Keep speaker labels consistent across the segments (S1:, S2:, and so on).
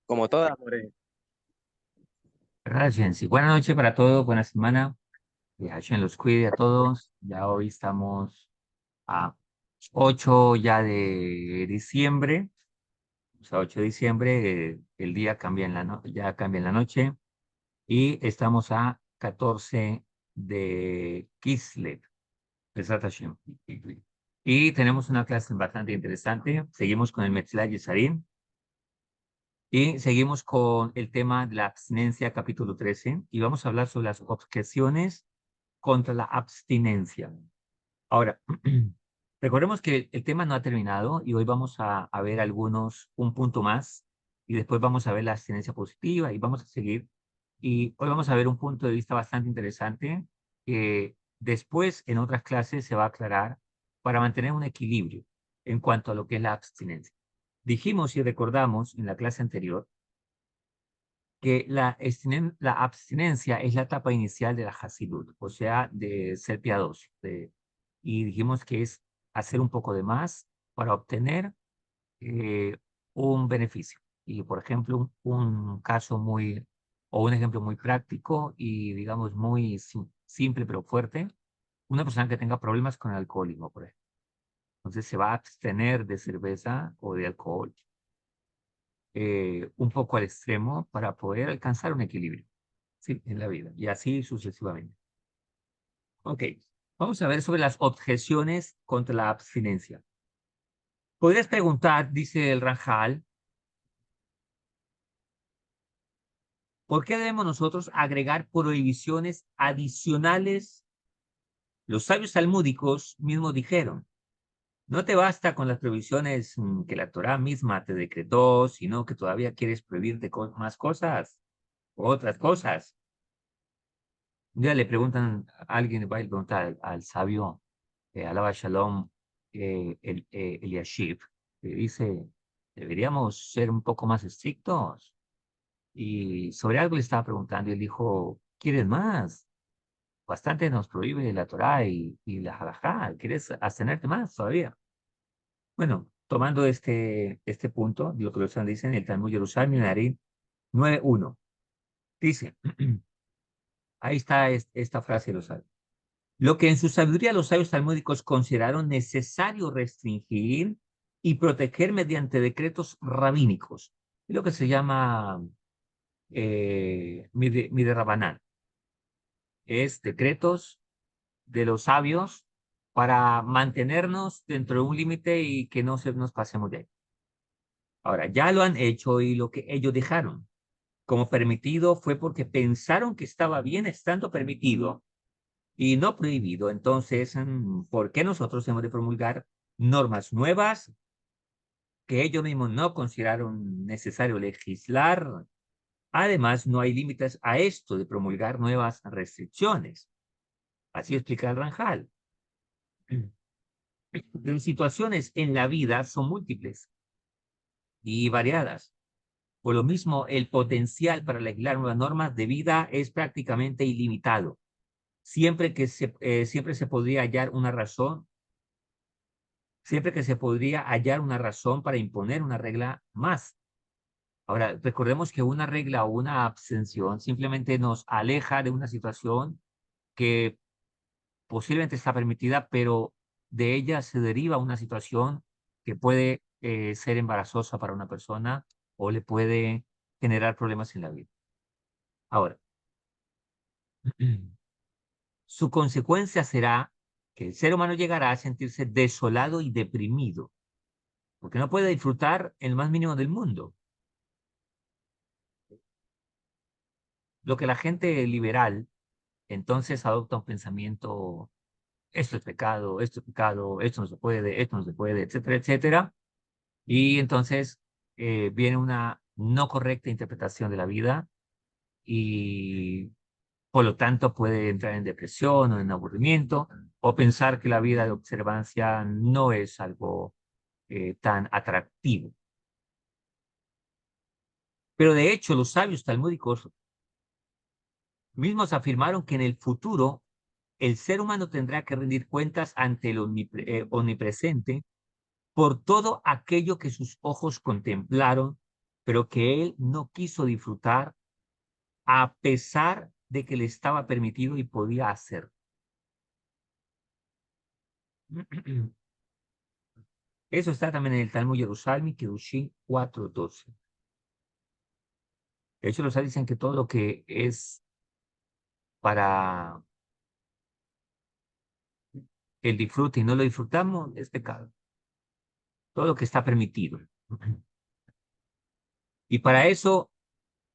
S1: Como todas, More.
S2: Gracias, y buenas noches para todos, buena semana. Que Hashem los cuide a todos. Ya hoy estamos a 8 ya de diciembre. O sea, 8 de diciembre, el día cambia ya cambia en la noche. Y estamos a 14 de Kislev, Besat Hashem. Y tenemos una clase bastante interesante. Seguimos con el Metzlah Yesarim. Y seguimos con el tema de la abstinencia, capítulo 13, y vamos a hablar sobre las objeciones contra la abstinencia. Ahora, recordemos que el tema no ha terminado y hoy vamos a ver un punto más, y después vamos a ver la abstinencia positiva y vamos a seguir. Y hoy vamos a ver un punto de vista bastante interesante que después en otras clases se va a aclarar para mantener un equilibrio en cuanto a lo que es la abstinencia. Dijimos y recordamos en la clase anterior que la abstinencia es la etapa inicial de la Hasidut, o sea, de ser piadoso. Y dijimos que es hacer un poco de más para obtener eh, un beneficio. Y, por ejemplo, un caso o un ejemplo muy práctico y, digamos, muy simple pero fuerte, una persona que tenga problemas con el alcoholismo, por ejemplo. Entonces se va a abstener de cerveza o de alcohol un poco al extremo para poder alcanzar un equilibrio, ¿sí? En la vida, y así sucesivamente. Ok, vamos a ver sobre las objeciones contra la abstinencia. Podrías preguntar, dice el Rajal, ¿por qué debemos nosotros agregar prohibiciones adicionales? Los sabios talmúdicos mismos dijeron, no te basta con las prohibiciones que la Torá misma te decretó, sino que todavía quieres prohibirte más cosas, otras cosas. Ya le preguntan, alguien va a preguntar al sabio, alaba Shalom, Eliashib, que dice, deberíamos ser un poco más estrictos. Y sobre algo le estaba preguntando y él dijo, ¿quieres más? Bastante nos prohíbe la Torá y la Halajá. ¿Quieres abstenerte más todavía? Bueno, tomando este punto, lo que los dicen, el Talmud Yerushalmi, Narín 9:1, dice, ahí está esta frase de los sabios. Lo que en su sabiduría los sabios talmúdicos consideraron necesario restringir y proteger mediante decretos rabínicos, es lo que se llama Midrabanán, es decretos de los sabios para mantenernos dentro de un límite y que no se nos pasemos de ahí. Ahora, ya lo han hecho y lo que ellos dejaron como permitido fue porque pensaron que estaba bien estando permitido y no prohibido. Entonces, ¿por qué nosotros hemos de promulgar normas nuevas que ellos mismos no consideraron necesario legislar? Además, no hay límites a esto de promulgar nuevas restricciones. Así explica el Ranjal. Las situaciones en la vida son múltiples y variadas. Por lo mismo, el potencial para legislar nuevas normas de vida es prácticamente ilimitado. Siempre se podría hallar una razón siempre que se podría hallar una razón para imponer una regla más. Ahora, recordemos que una regla o una abstención simplemente nos aleja de una situación que posiblemente está permitida, pero de ella se deriva una situación que puede ser embarazosa para una persona o le puede generar problemas en la vida. Ahora, su consecuencia será que el ser humano llegará a sentirse desolado y deprimido, porque no puede disfrutar el más mínimo del mundo. Lo que la gente liberal entonces adopta un pensamiento, esto es pecado, esto no se puede, etcétera, etcétera. Y entonces viene una no correcta interpretación de la vida y por lo tanto puede entrar en depresión o en aburrimiento o pensar que la vida de observancia no es algo tan atractivo. Pero de hecho los sabios talmúdicos mismos afirmaron que en el futuro el ser humano tendrá que rendir cuentas ante el omnipresente por todo aquello que sus ojos contemplaron pero que él no quiso disfrutar a pesar de que le estaba permitido y podía hacer. Eso está también en el Talmud Yerushalmi, Kedushin 4:12. De hecho, los sabios dicen que todo lo que es para el disfrute y no lo disfrutamos es pecado. Todo lo que está permitido. Y para eso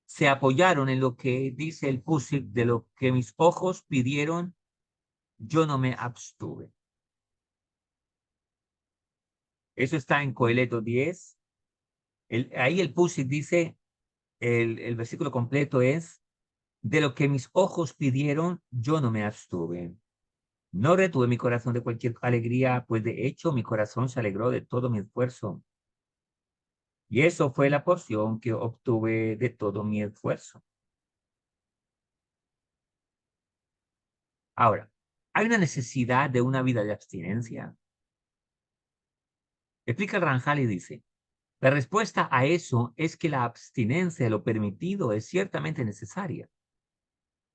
S2: se apoyaron en lo que dice el Pusik, de lo que mis ojos pidieron, yo no me abstuve. Eso está en Coeleto 10. Ahí el Pusik dice, el versículo completo es, de lo que mis ojos pidieron, yo no me abstuve. No retuve mi corazón de cualquier alegría, pues de hecho mi corazón se alegró de todo mi esfuerzo. Y eso fue la porción que obtuve de todo mi esfuerzo. Ahora, ¿hay una necesidad de una vida de abstinencia? Explica el Ranjal y dice, la respuesta a eso es que la abstinencia de lo permitido es ciertamente necesaria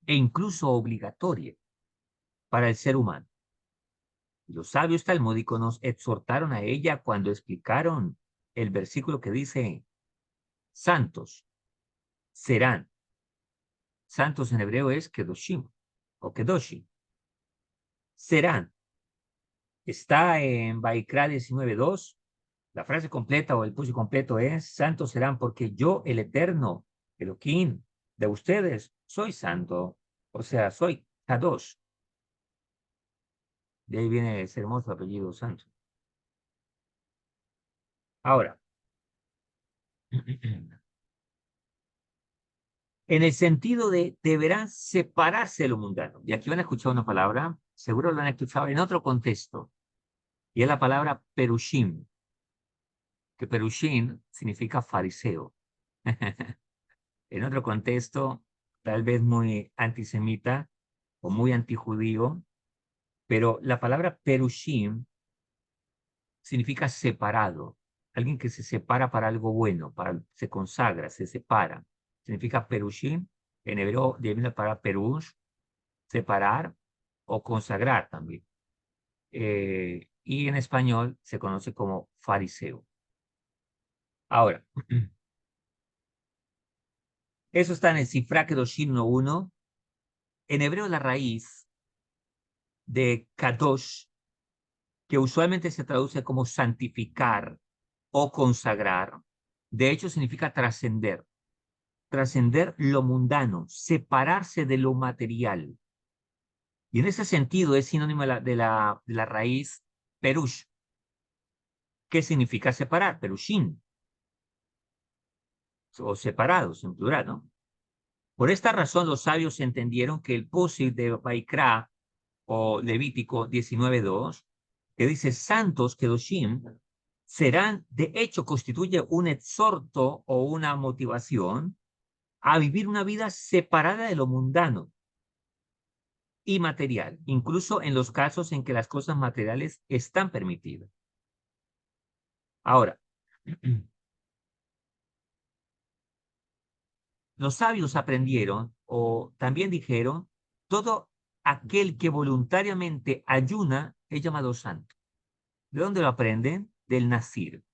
S2: e incluso obligatoria para el ser humano. Los sabios talmúdicos nos exhortaron a ella cuando explicaron el versículo que dice, santos serán. Santos en hebreo es kedoshim o kedoshi. Serán. Está en Baikra 19:2. La frase completa o el push completo es, santos serán porque yo, el eterno, Elohim, de ustedes, soy santo. O sea, soy Kadosh. De ahí viene ese hermoso apellido santo. Ahora, en el sentido de deberán separarse de lo mundano. Y aquí van a escuchar una palabra, seguro lo han escuchado en otro contexto, y es la palabra perushim, que perushim significa fariseo. En otro contexto, tal vez muy antisemita o muy antijudío, pero la palabra perushim significa separado, alguien que se separa para algo bueno, se consagra, se separa. Significa perushim, en hebreo viene la palabra perush, separar o consagrar también. Y en español se conoce como fariseo. Ahora, eso está en el Sifra Kedoshim 1:1. En hebreo la raíz de kadosh, que usualmente se traduce como santificar o consagrar, de hecho significa trascender. Trascender lo mundano, separarse de lo material. Y en ese sentido es sinónimo de la raíz perush, que significa separar, perushin, o separados en plural, ¿no? Por esta razón los sabios entendieron que el posit de Baikra o Levítico 19:2, que dice santos kedoshim, serán, de hecho, constituye un exhorto o una motivación a vivir una vida separada de lo mundano y material, incluso en los casos en que las cosas materiales están permitidas. Ahora, los sabios aprendieron o también dijeron, todo aquel que voluntariamente ayuna es llamado santo. ¿De dónde lo aprenden? Del Nazir.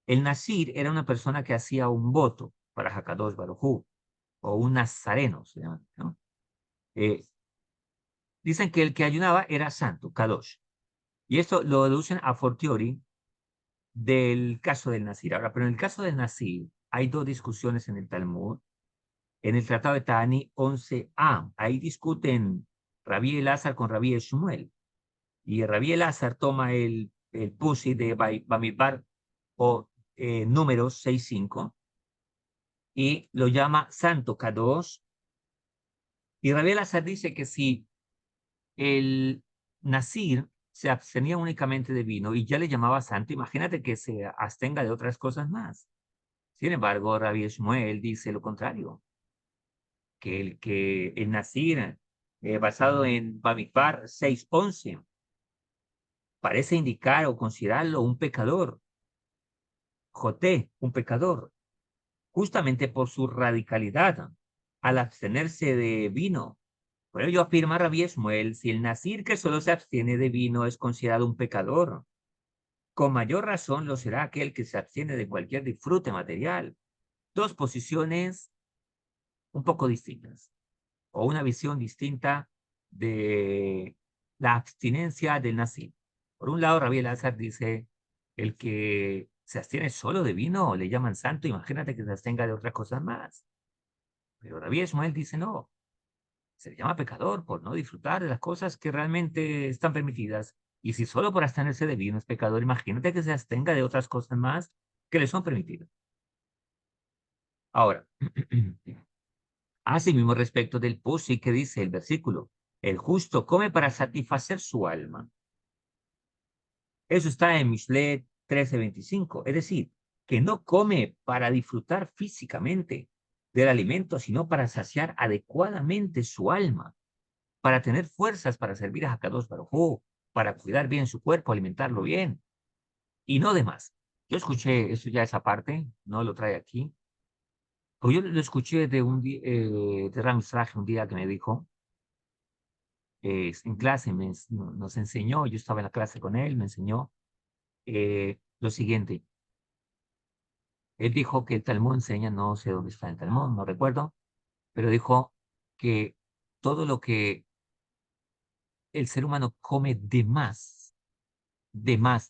S2: El Nazir era una persona que hacía un voto para Hakadosh Baruj Hu, o un nazareno, se llama, ¿no? Eh, Dicen que el que ayunaba era santo, Kadosh. Y esto lo deducen a fortiori del caso del Nazir. Ahora, pero en el caso del Nazir hay dos discusiones en el Talmud. En el Tratado de Ta'ani 11a, ahí discuten Rabí Elazar con Rabí Shmuel. Y Rabí Elazar toma el Pusi de Bamidbar o números 6:5 y lo llama Santo Kadosh. Y Rabí Elazar dice que si el Nazir se abstenía únicamente de vino y ya le llamaba santo, imagínate que se abstenga de otras cosas más. Sin embargo, Rabbi Shmuel dice lo contrario, que el Nazir, basado en Bamidbar 6:11, parece indicar o considerarlo un pecador, Joté, un pecador. justamente por su radicalidad al abstenerse de vino. Por ello afirma Rabbi Shmuel, si el nazir que solo se abstiene de vino es considerado un pecador, con mayor razón lo será aquel que se abstiene de cualquier disfrute material. Dos posiciones un poco distintas, o una visión distinta de la abstinencia del nazir. Por un lado, Rabbi Elazar dice, el que se abstiene solo de vino le llaman santo, imagínate que se abstenga de otras cosas más. Pero Rabbi Shmuel dice, no, se le llama pecador por no disfrutar de las cosas que realmente están permitidas. Y si solo por abstenerse de vino es pecador, imagínate que se abstenga de otras cosas más que le son permitidas. Ahora, asimismo respecto del pusi que dice el versículo, el justo come para satisfacer su alma. Eso está en Mishle 13:25, es decir, que no come para disfrutar físicamente del alimento, sino para saciar adecuadamente su alma, para tener fuerzas para servir a Hakadosh Baruj Hu, para cuidar bien su cuerpo, alimentarlo bien, y no de más. Yo escuché eso ya esa parte, no lo trae aquí, o yo lo escuché de un de Ram Israel un día que me dijo, en clase nos enseñó, yo estaba en la clase con él, me enseñó lo siguiente. Él dijo que el Talmud enseña, no sé dónde está el Talmud, no recuerdo, pero dijo que todo lo que el ser humano come de más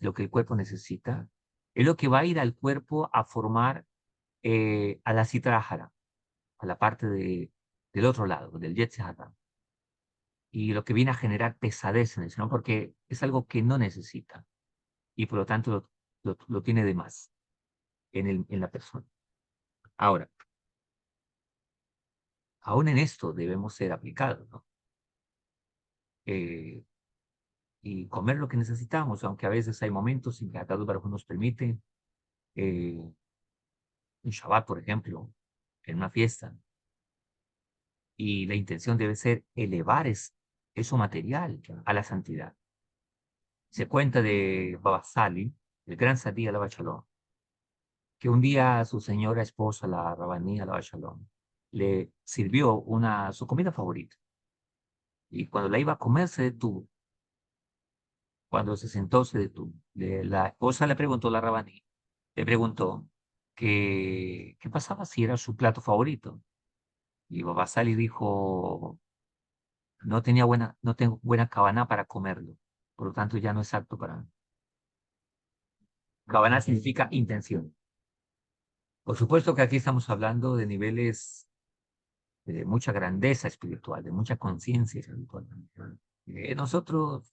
S2: lo que el cuerpo necesita, es lo que va a ir al cuerpo a formar a la citra Ahara, a la parte del otro lado, del Yetzer Hara, y lo que viene a generar pesadez en eso, ¿no? Porque es algo que no necesita y por lo tanto lo tiene de más en la persona. Ahora, aún en esto debemos ser aplicados, ¿no? Eh, y comer lo que necesitamos, aunque a veces hay momentos en que Akadosh Baruj Hu nos permite, un Shabbat, por ejemplo, en una fiesta, y la intención debe ser elevar eso material a la santidad. Se cuenta de Baba Sali, el gran Sadí Alaba Shalom, que un día su señora esposa, la Rabaní Alaba Shalom, le sirvió su comida favorita, y cuando la iba a comer se detuvo. Cuando se sentó se detuvo. La esposa le preguntó, la Rabaní, le preguntó qué pasaba si era su plato favorito. Y Baba Sali dijo, no tengo buena cabana para comerlo, por lo tanto ya no es apto para mí. Cabana significa intención. Por supuesto que aquí estamos hablando de niveles de mucha grandeza espiritual, de mucha conciencia espiritual. Nosotros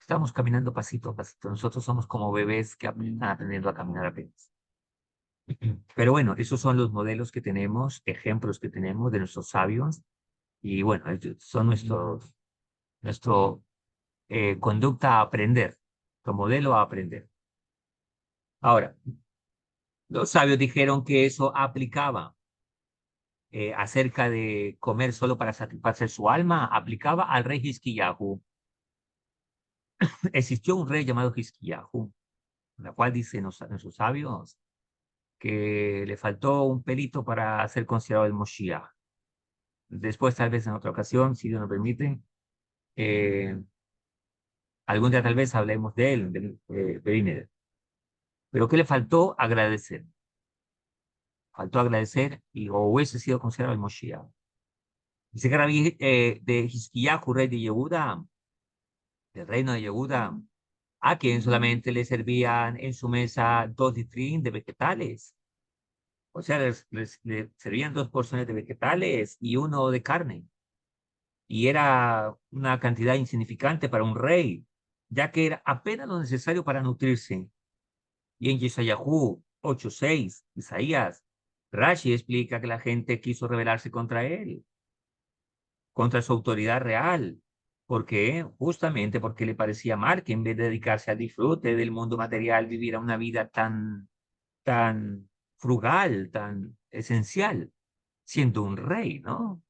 S2: estamos caminando pasito a pasito, nosotros somos como bebés que están aprendiendo a caminar apenas. Pero bueno, esos son los modelos que tenemos, ejemplos que tenemos de nuestros sabios, y bueno, son nuestro conducta a aprender, nuestro modelo a aprender. Ahora, los sabios dijeron que eso aplicaba acerca de comer solo para satisfacer su alma, aplicaba al rey Hizkiyahu. Existió un rey llamado Hizkiyahu, la cual dicen nuestros sabios que le faltó un pelito para ser considerado el Moshiach. Después, tal vez en otra ocasión, si Dios nos permite, eh, algún día tal vez hablemos de él, de Berinedes. Pero ¿qué le faltó? Agradecer. Faltó agradecer y o hubiese sido considerado el Moshiach. Dice que Rabí de Hizkiyahu, rey de Yehuda, del reino de Yehuda, a quien solamente le servían en su mesa 2 litrín de vegetales. O sea, le servían 2 porciones de vegetales y uno de carne. Y era una cantidad insignificante para un rey, ya que era apenas lo necesario para nutrirse. Y en Yeshayahu 8:6, Isaías, Rashi explica que la gente quiso rebelarse contra él, contra su autoridad real. ¿Por qué? Justamente porque le parecía mal que en vez de dedicarse al disfrute del mundo material, viviera una vida tan frugal, tan esencial, siendo un rey, ¿no?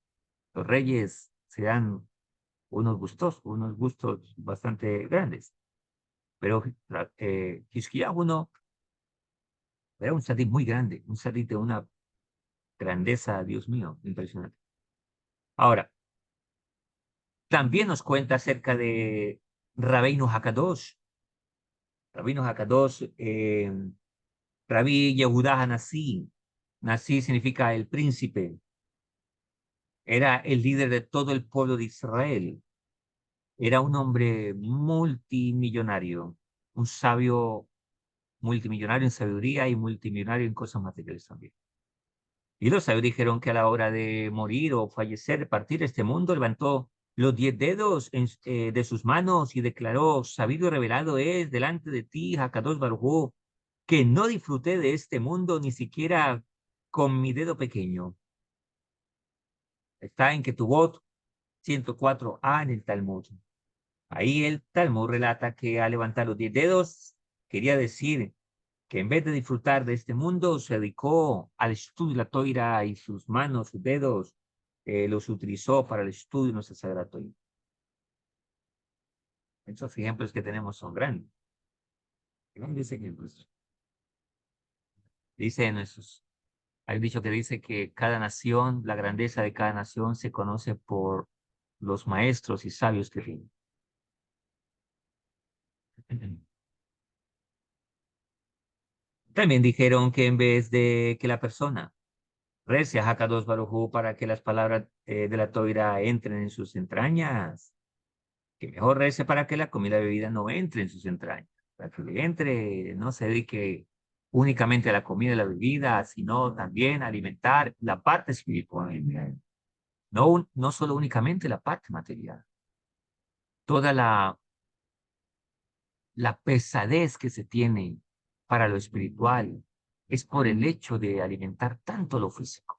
S2: Los reyes se dan unos gustos bastante grandes. Pero Hizkiyahu no, Era un tzadik muy grande, un tzadik de una grandeza, Dios mío, impresionante. Ahora, también nos cuenta acerca de Rabbeinu Hakadosh. Rabbeinu Hakadosh, Rabbi Yehudá Hanasí. Nasí significa el príncipe. Era el líder de todo el pueblo de Israel. Era un hombre multimillonario, un sabio multimillonario en sabiduría y multimillonario en cosas materiales también. Y los sabios dijeron que a la hora de morir o fallecer, partir de este mundo, levantó los 10 dedos de sus manos y declaró: sabido y revelado es delante de ti, Hakadosh Baruj Hu, que no disfruté de este mundo ni siquiera con mi dedo pequeño. Está en Ketubot 104a en el Talmud. Ahí el Talmud relata que al levantar los 10 dedos, quería decir que en vez de disfrutar de este mundo, se dedicó al estudio de la toira y sus manos, sus dedos, los utilizó para el estudio de nuestra Sagrada Toira. Esos ejemplos que tenemos son grandes. Grandes ejemplos. Dice en esos, hay un dicho que dice que cada nación, la grandeza de cada nación se conoce por los maestros y sabios que tiene. También dijeron que en vez de que la persona rece a Hakadosh Baruj Hu para que las palabras de la toira entren en sus entrañas, que mejor rece para que la comida y bebida no entre en sus entrañas, para que le entre, no se dedique únicamente a la comida y la bebida, sino también a alimentar la parte espiritual, no solo únicamente la parte material. Toda la pesadez que se tiene para lo espiritual es por el hecho de alimentar tanto lo físico.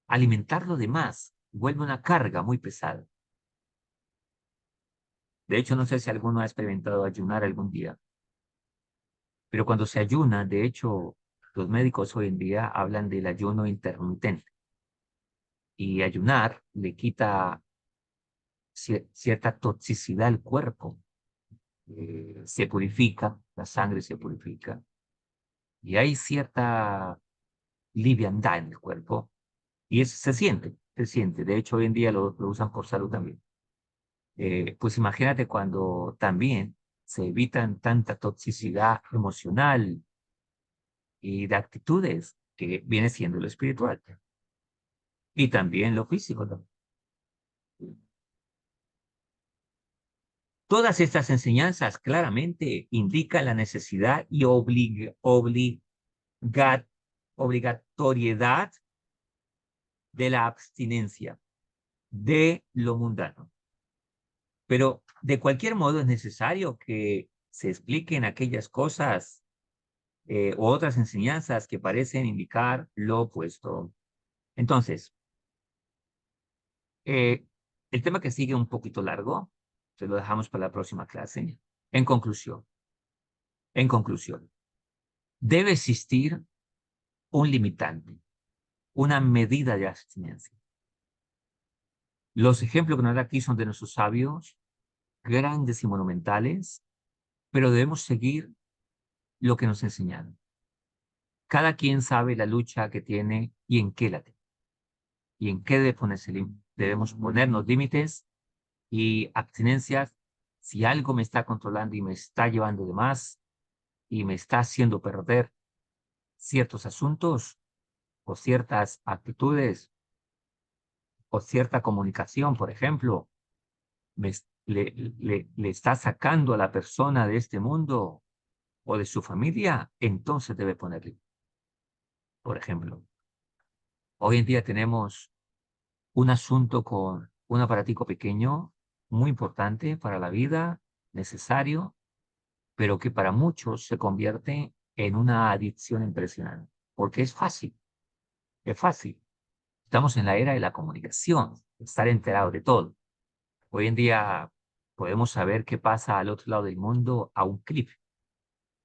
S2: Alimentar lo demás vuelve una carga muy pesada. De hecho, no sé si alguno ha experimentado ayunar algún día, pero cuando se ayuna, de hecho, los médicos hoy en día hablan del ayuno intermitente y ayunar le quita cierta toxicidad al cuerpo. Se purifica, la sangre se purifica y hay cierta liviandad en el cuerpo y eso se siente, se siente. De hecho, hoy en día lo usan por salud también. Pues imagínate cuando también se evitan tanta toxicidad emocional y de actitudes que viene siendo lo espiritual y también lo físico, ¿no? Todas estas enseñanzas claramente indican la necesidad y obligatoriedad de la abstinencia de lo mundano. Pero de cualquier modo es necesario que se expliquen aquellas cosas u otras enseñanzas que parecen indicar lo opuesto. Entonces, eh, el tema que sigue un poquito largo, se lo dejamos para la próxima clase. En conclusión, en conclusión, debe existir un limitante, una medida de abstinencia. Los ejemplos que nos da aquí son de nuestros sabios, grandes y monumentales, pero debemos seguir lo que nos enseñaron. Cada quien sabe la lucha que tiene y en qué la tiene, y en qué debe ponerse límite. Debemos ponernos límites y abstinencias si algo me está controlando y me está llevando de más y me está haciendo perder ciertos asuntos o ciertas actitudes o cierta comunicación, por ejemplo, le está sacando a la persona de este mundo o de su familia, entonces debe ponerle. Por ejemplo, hoy en día tenemos un asunto con un aparatico pequeño, muy importante para la vida, necesario, pero que para muchos se convierte en una adicción impresionante, porque es fácil, es fácil. Estamos en la era de la comunicación, estar enterado de todo. Hoy en día podemos saber qué pasa al otro lado del mundo a un clic.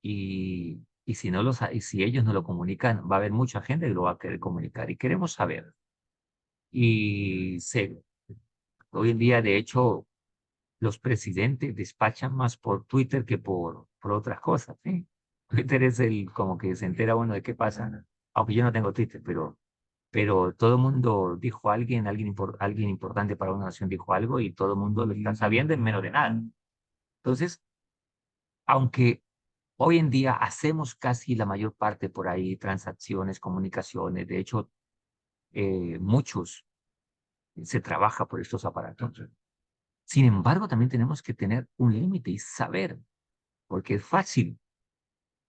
S2: Y si no y si ellos no lo comunican, va a haber mucha gente que lo va a querer comunicar y queremos saber. Hoy en día, de hecho, los presidentes despachan más por Twitter que por otras cosas, ¿sí? Twitter es el como que se entera uno de qué pasa, aunque yo no tengo Twitter, pero todo el mundo dijo alguien importante para una nación dijo algo y todo el mundo lo está sabiendo en menos de nada. Entonces, aunque hoy en día hacemos casi la mayor parte por ahí, transacciones, comunicaciones, de hecho, muchos se trabaja por estos aparatos. Sin embargo, también tenemos que tener un límite y saber, porque es fácil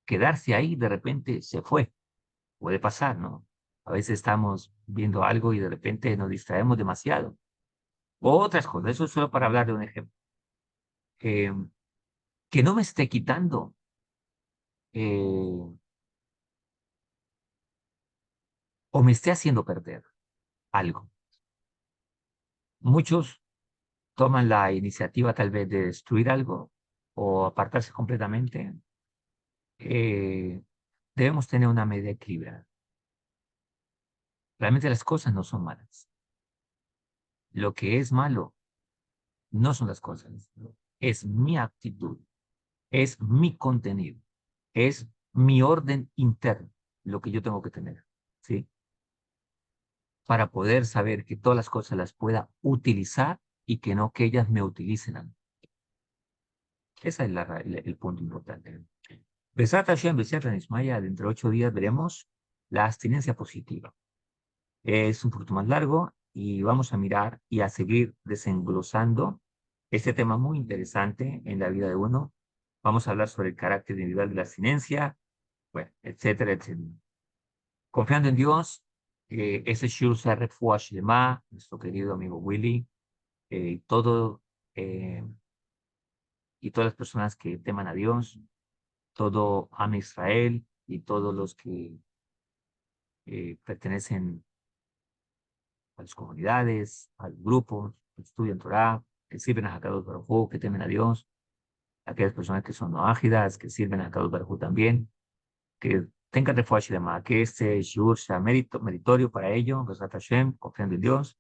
S2: quedarse ahí, de repente se fue, puede pasar, ¿no? A veces estamos viendo algo y de repente nos distraemos demasiado. O otras cosas, eso es solo para hablar de un ejemplo. Eh, que no me esté quitando eh, o me esté haciendo perder algo. Muchos toman la iniciativa tal vez de destruir algo o apartarse completamente. eh, Debemos tener una medida equilibrada. Realmente las cosas no son malas. Lo que es malo no son las cosas. Es mi actitud, es mi contenido, es mi orden interno, lo que yo tengo que tener, ¿sí? Para poder saber que todas las cosas las pueda utilizar y que no que ellas me utilicen a mí. Ese es el punto importante. Besat Hashem, Besat Ismaya, dentro de 8 días veremos la abstinencia positiva. Es un poquito más largo y vamos a mirar y a seguir desenglosando este tema muy interesante en la vida de uno. Vamos a hablar sobre el carácter individual de la abstinencia, bueno, etcétera, etcétera. Confiando en Dios, ese Shur se refuash Lema, nuestro querido amigo Willy, y todo, eh, y todas las personas que teman a Dios, todo Am Israel y todos los que pertenecen a las comunidades, a los grupos, que estudian Torah, que sirven a Hakadosh Baruj Hu, que temen a Dios, aquellas personas que son no ágidas, que sirven a Hakadosh Baruj Hu también, que tengan refuerzo y demás, que este shiur sea meritorio para ello, Besat Hashem, confiando en Dios,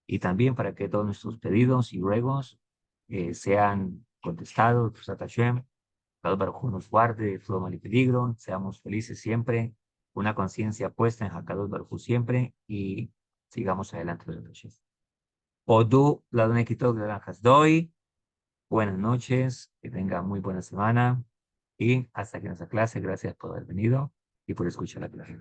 S2: y también para que todos nuestros pedidos y ruegos sean contestados, Besat Hashem, Hakadosh Baruj Hu nos guarde de todo mal y peligro, seamos felices siempre, una conciencia puesta en Hakadosh Baruj Hu siempre, y sigamos adelante, Besat Hashem. Odu, la dona Quito, Granjas Doy. Buenas noches, que tenga muy buena semana y hasta que nuestra clase. Gracias por haber venido y por escuchar la clase.